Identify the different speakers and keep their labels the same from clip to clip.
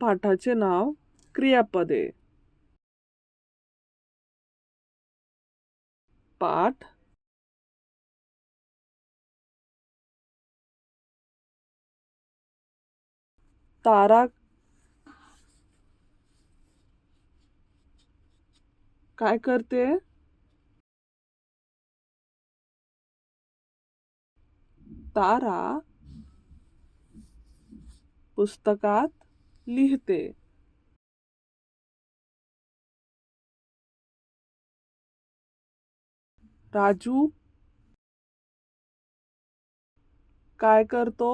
Speaker 1: पाठाचे नाव क्रियापदे. पाठ तारा काय करते? तारा पुस्तकात लिहिते. राजू काय करतो?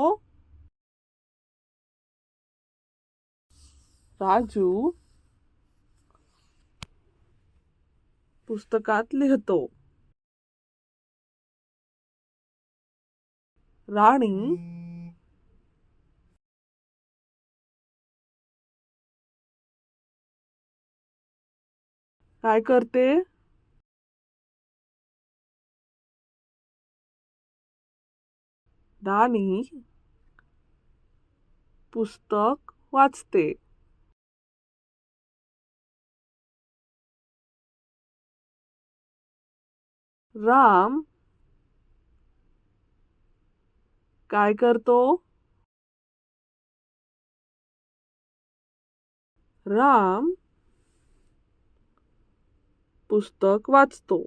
Speaker 1: राजू पुस्तकात लिहितो. राणी काय करते? राणी पुस्तक वाचते. राम काय करतो? राम पुस्तक वाचतो.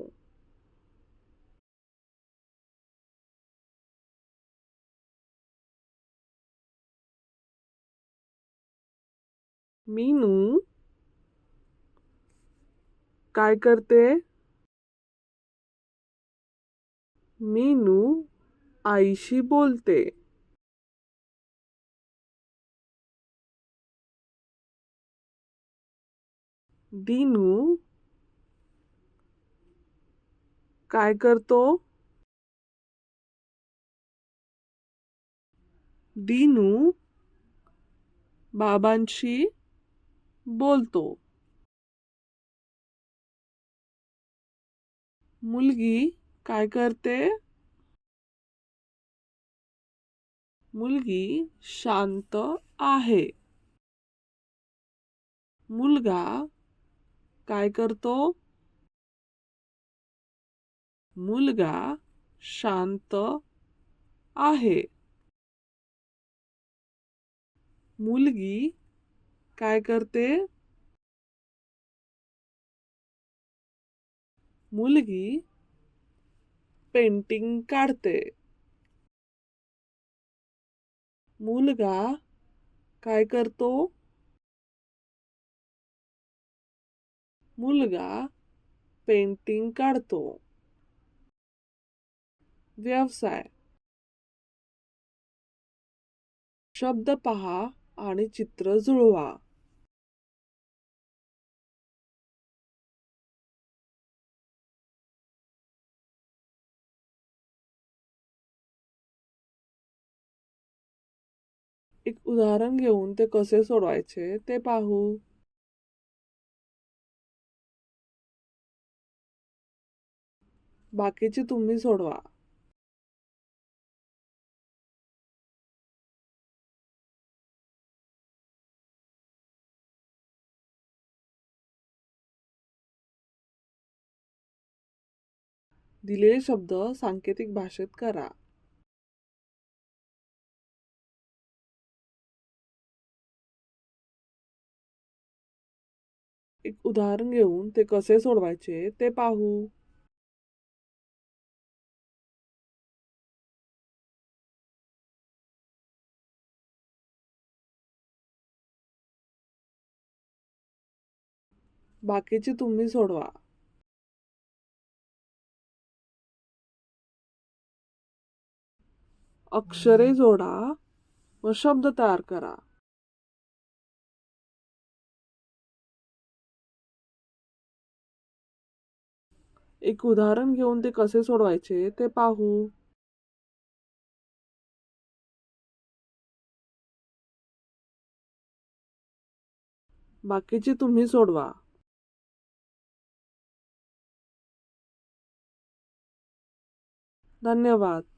Speaker 1: मीनू काय करते? मीनू आईशी बोलते. दीनू काय करतो? दीनू बाबांशी बोलतो. मुलगी काय करते? मुलगी शांत आहे. मुलगा काय करतो? मुलगा शांत आहे. मुलगी काय करते? मुलगी पेंटिंग काढते. मुलगा काय करतो? मुलगा पेंटिंग काढतो. व्यवसाय शब्द पहा आणि चित्र जुळवा. एक उदाहरण घेऊन ते कसे सोडवायचे ते पाहू. बाकीचे तुम्ही सोडवा. दिलेले शब्द सांकेतिक भाषेत करा. एक उदाहरण घेऊन ते कसे सोडवायचे ते पाहू. बाकीचे तुम्ही सोडवा. अक्षरे जोडा व शब्द तयार करा. एक उदाहरण घेऊन ते कसे सोडवायचे ते पाहू. बाकीचे तुम्ही सोडवा. धन्यवाद.